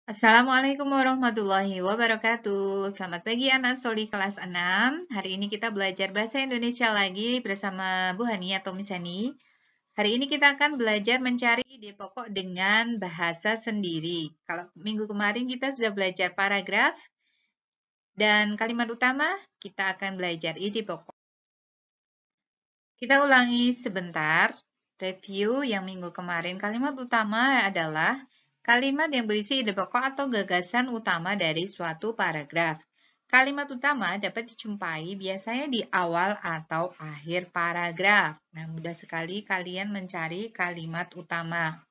Assalamualaikum warahmatullahi wabarakatuh. Selamat pagi anak soli kelas 6. Hari ini kita belajar bahasa Indonesia lagi bersama Bu Hani atau Miss Hani. Hari ini kita akan belajar mencari ide pokok dengan bahasa sendiri. Kalau minggu kemarin kita sudah belajar paragraf dan kalimat utama, kita akan belajar ide pokok. Kita ulangi sebentar. Review yang minggu kemarin. Kalimat utama adalah kalimat yang berisi ide pokok atau gagasan utama dari suatu paragraf. Kalimat utama dapat dijumpai biasanya di awal atau akhir paragraf. Nah, mudah sekali kalian mencari kalimat utama.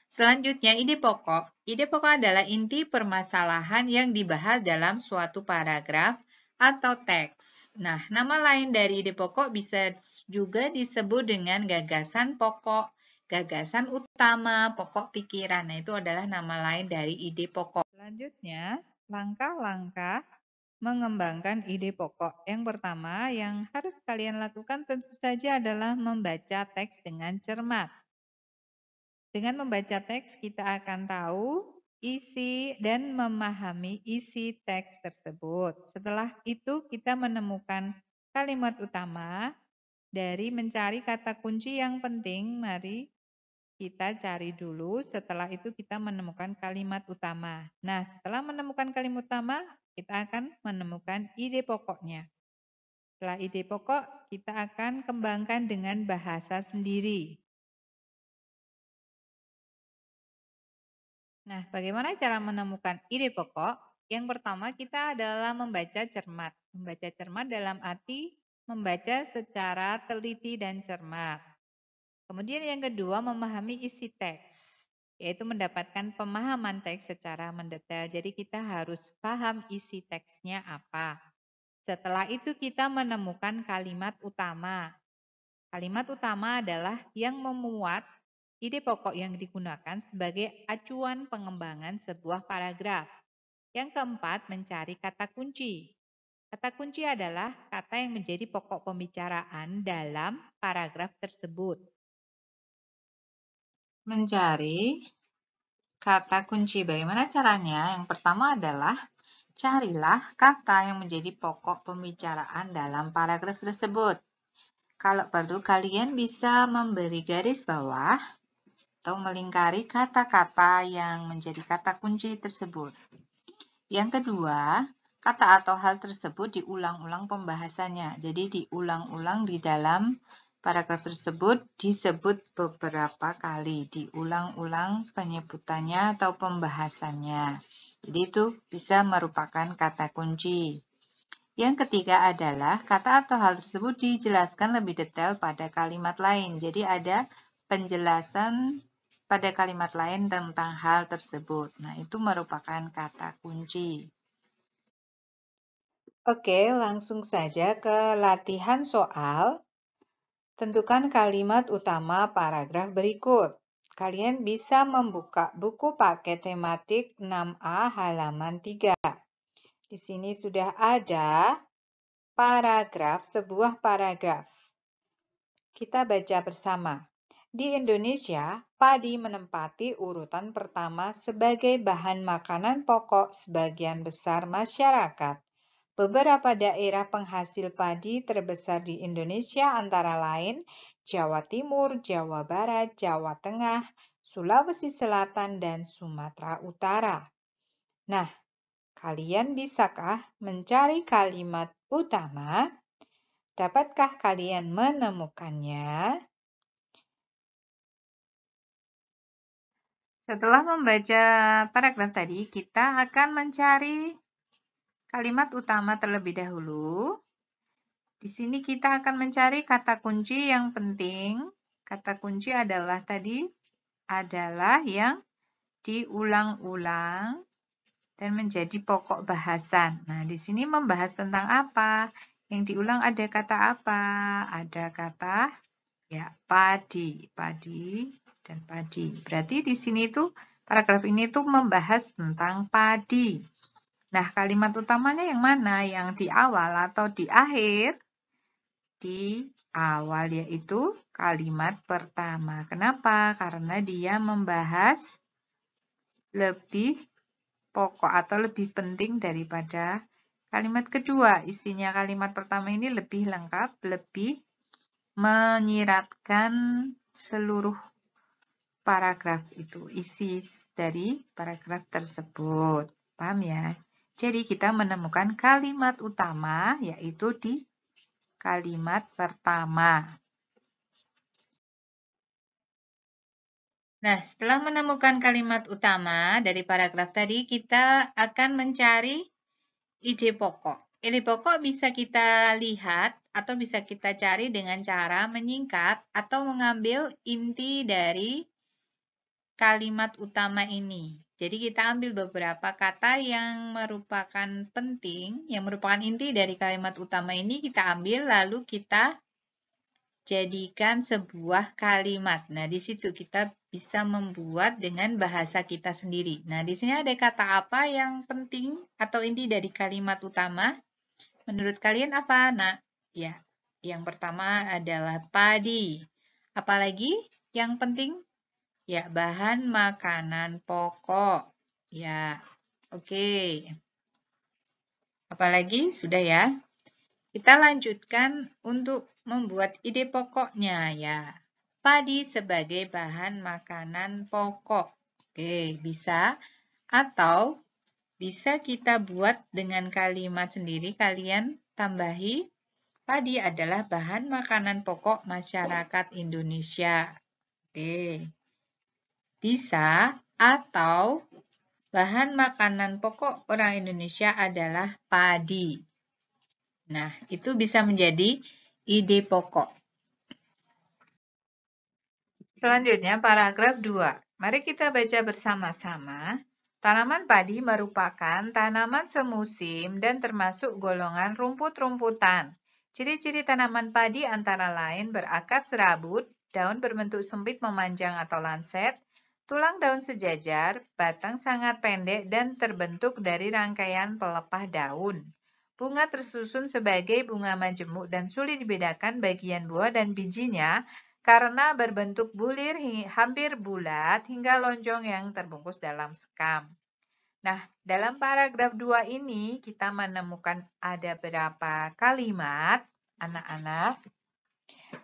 Selanjutnya, ide pokok. Ide pokok adalah inti permasalahan yang dibahas dalam suatu paragraf atau teks. Nah, nama lain dari ide pokok bisa juga disebut dengan gagasan pokok, gagasan utama, pokok pikiran. Nah, itu adalah nama lain dari ide pokok. Selanjutnya, langkah-langkah mengembangkan ide pokok. Yang pertama yang harus kalian lakukan tentu saja adalah membaca teks dengan cermat. Dengan membaca teks, kita akan tahu isi dan memahami isi teks tersebut. Setelah itu, kita menemukan kalimat utama dari mencari kata kunci yang penting. Mari kita cari dulu. Setelah itu, kita menemukan kalimat utama. Nah, setelah menemukan kalimat utama, kita akan menemukan ide pokoknya. Setelah ide pokok, kita akan kembangkan dengan bahasa sendiri. Nah, bagaimana cara menemukan ide pokok? Yang pertama, kita adalah membaca cermat. Membaca cermat dalam arti membaca secara teliti dan cermat. Kemudian yang kedua, memahami isi teks, yaitu mendapatkan pemahaman teks secara mendetail. Jadi kita harus paham isi teksnya apa. Setelah itu kita menemukan kalimat utama. Kalimat utama adalah yang memuat ide pokok yang digunakan sebagai acuan pengembangan sebuah paragraf. Yang keempat, mencari kata kunci. Kata kunci adalah kata yang menjadi pokok pembicaraan dalam paragraf tersebut. Mencari kata kunci. Bagaimana caranya? Yang pertama adalah carilah kata yang menjadi pokok pembicaraan dalam paragraf tersebut. Kalau perlu, kalian bisa memberi garis bawah atau melingkari kata-kata yang menjadi kata kunci tersebut. Yang kedua, kata atau hal tersebut diulang-ulang pembahasannya. Jadi diulang-ulang di dalam paragraf tersebut disebut beberapa kali, diulang-ulang penyebutannya atau pembahasannya. Jadi itu bisa merupakan kata kunci. Yang ketiga adalah kata atau hal tersebut dijelaskan lebih detail pada kalimat lain. Jadi ada penjelasan pada kalimat lain tentang hal tersebut. Nah, itu merupakan kata kunci. Oke, langsung saja ke latihan soal. Tentukan kalimat utama paragraf berikut. Kalian bisa membuka buku paket tematik 6A halaman 3. Di sini sudah ada paragraf, sebuah paragraf. Kita baca bersama. Di Indonesia, padi menempati urutan pertama sebagai bahan makanan pokok sebagian besar masyarakat. Beberapa daerah penghasil padi terbesar di Indonesia antara lain Jawa Timur, Jawa Barat, Jawa Tengah, Sulawesi Selatan, dan Sumatera Utara. Nah, kalian bisakah mencari kalimat utama? Dapatkah kalian menemukannya? Setelah membaca paragraf tadi, kita akan mencari kalimat utama terlebih dahulu. Di sini kita akan mencari kata kunci yang penting. Kata kunci adalah yang diulang-ulang dan menjadi pokok bahasan. Nah, di sini membahas tentang apa? Yang diulang ada kata apa? Ada kata padi, dan padi. Berarti di sini tuh paragraf ini tuh membahas tentang padi. Nah, kalimat utamanya yang mana? Yang di awal atau di akhir? Di awal, yaitu kalimat pertama. Kenapa? Karena dia membahas lebih pokok atau lebih penting daripada kalimat kedua. Isinya kalimat pertama ini lebih lengkap, lebih menyiratkan seluruh paragraf itu, isi dari paragraf tersebut. Paham ya? Jadi kita menemukan kalimat utama yaitu di kalimat pertama. Nah, setelah menemukan kalimat utama dari paragraf tadi, kita akan mencari ide pokok. Ide pokok bisa kita lihat atau bisa kita cari dengan cara menyingkat atau mengambil inti dari kalimat utama ini. Jadi kita ambil beberapa kata yang merupakan penting, yang merupakan inti dari kalimat utama ini kita ambil lalu kita jadikan sebuah kalimat. Nah, di situ kita bisa membuat dengan bahasa kita sendiri. Nah, di sini ada kata apa yang penting atau inti dari kalimat utama? Menurut kalian apa, Nak? Ya, yang pertama adalah padi. Apalagi yang penting? Ya, bahan makanan pokok. Ya, oke. Apalagi? Sudah ya? Kita lanjutkan untuk membuat ide pokoknya ya. Padi sebagai bahan makanan pokok. Oke, bisa. Atau bisa kita buat dengan kalimat sendiri. Kalian tambahi, padi adalah bahan makanan pokok masyarakat Indonesia. Oke. Bisa. Atau bahan makanan pokok orang Indonesia adalah padi. Nah, itu bisa menjadi ide pokok. Selanjutnya, paragraf 2. Mari kita baca bersama-sama. Tanaman padi merupakan tanaman semusim dan termasuk golongan rumput-rumputan. Ciri-ciri tanaman padi antara lain berakar serabut, daun berbentuk sempit memanjang atau lanset, tulang daun sejajar, batang sangat pendek dan terbentuk dari rangkaian pelepah daun. Bunga tersusun sebagai bunga majemuk dan sulit dibedakan bagian buah dan bijinya karena berbentuk bulir hampir bulat hingga lonjong yang terbungkus dalam sekam. Nah, dalam paragraf 2 ini kita menemukan ada berapa kalimat, anak-anak?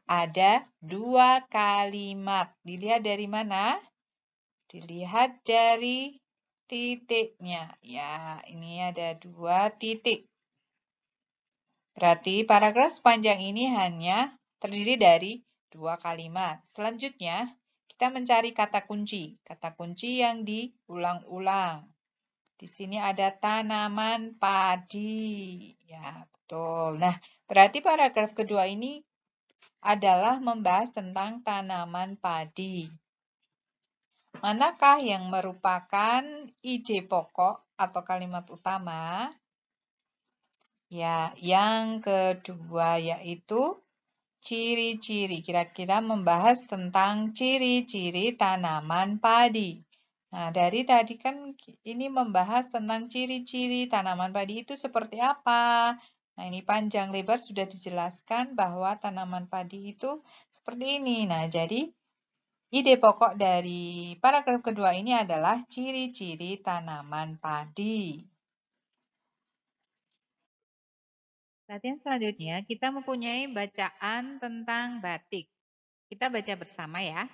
Ada 2 kalimat. Dilihat dari mana? Dilihat dari titiknya. Ya, ini ada 2 titik. Berarti paragraf sepanjang ini hanya terdiri dari 2 kalimat. Selanjutnya, kita mencari kata kunci. Kata kunci yang diulang-ulang. Di sini ada tanaman padi. Ya, betul. Nah, berarti paragraf kedua ini adalah membahas tentang tanaman padi. Manakah yang merupakan ide pokok atau kalimat utama? Ya, yang kedua yaitu ciri-ciri. Kira-kira membahas tentang ciri-ciri tanaman padi. Nah, dari tadi kan ini membahas tentang ciri-ciri tanaman padi itu seperti apa. Nah, ini panjang lebar sudah dijelaskan bahwa tanaman padi itu seperti ini. Nah, jadi ide pokok dari paragraf kedua ini adalah ciri-ciri tanaman padi. Latihan selanjutnya, kita mempunyai bacaan tentang batik. Kita baca bersama ya.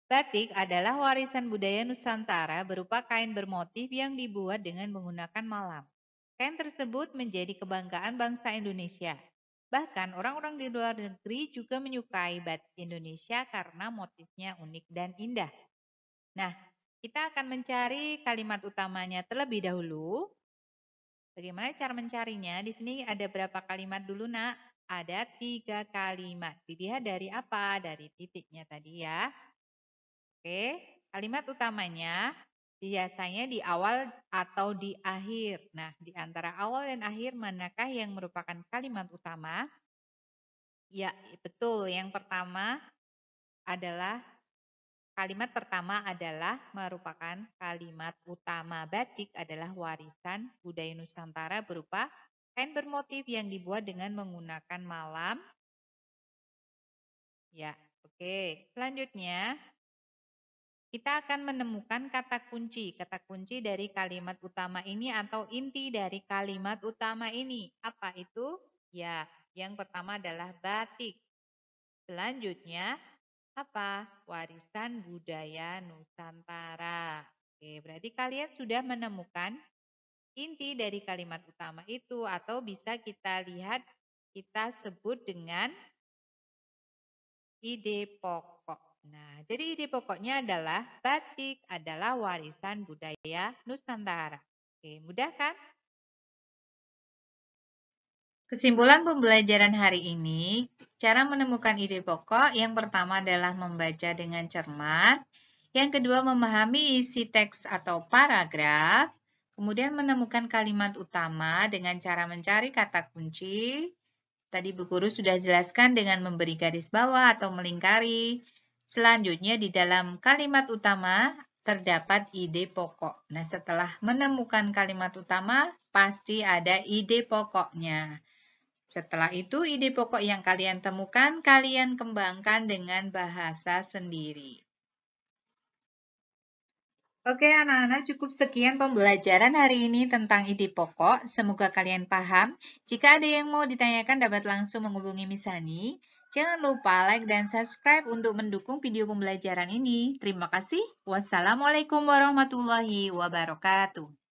Batik adalah warisan budaya Nusantara berupa kain bermotif yang dibuat dengan menggunakan malam. Kain tersebut menjadi kebanggaan bangsa Indonesia. Bahkan orang-orang di luar negeri juga menyukai batik Indonesia karena motifnya unik dan indah. Nah, kita akan mencari kalimat utamanya terlebih dahulu. Bagaimana cara mencarinya? Di sini ada berapa kalimat dulu, Nak? Ada 3 kalimat. Dilihat dari apa? Dari titiknya tadi ya. Oke, kalimat utamanya biasanya di awal atau di akhir. Nah, di antara awal dan akhir manakah yang merupakan kalimat utama? Ya, betul. Yang pertama adalah kalimat pertama adalah merupakan kalimat utama. Batik adalah warisan budaya Nusantara berupa kain bermotif yang dibuat dengan menggunakan malam. Ya, oke. Selanjutnya, kita akan menemukan kata kunci. Kata kunci dari kalimat utama ini atau inti dari kalimat utama ini. Apa itu? Ya, yang pertama adalah batik. Selanjutnya, apa? Warisan budaya Nusantara. Oke, berarti kalian sudah menemukan inti dari kalimat utama itu atau bisa kita lihat kita sebut dengan ide pokok. Nah, jadi ide pokoknya adalah batik adalah warisan budaya Nusantara. Oke, mudah kan? Kesimpulan pembelajaran hari ini, cara menemukan ide pokok yang pertama adalah membaca dengan cermat, yang kedua memahami isi teks atau paragraf, kemudian menemukan kalimat utama dengan cara mencari kata kunci. Tadi Bu Guru sudah jelaskan dengan memberi garis bawah atau melingkari. Selanjutnya di dalam kalimat utama terdapat ide pokok. Nah, setelah menemukan kalimat utama, pasti ada ide pokoknya. Setelah itu, ide pokok yang kalian temukan, kalian kembangkan dengan bahasa sendiri. Oke, anak-anak, cukup sekian pembelajaran hari ini tentang ide pokok. Semoga kalian paham. Jika ada yang mau ditanyakan, dapat langsung menghubungi Misani. Jangan lupa like dan subscribe untuk mendukung video pembelajaran ini. Terima kasih. Wassalamualaikum warahmatullahi wabarakatuh.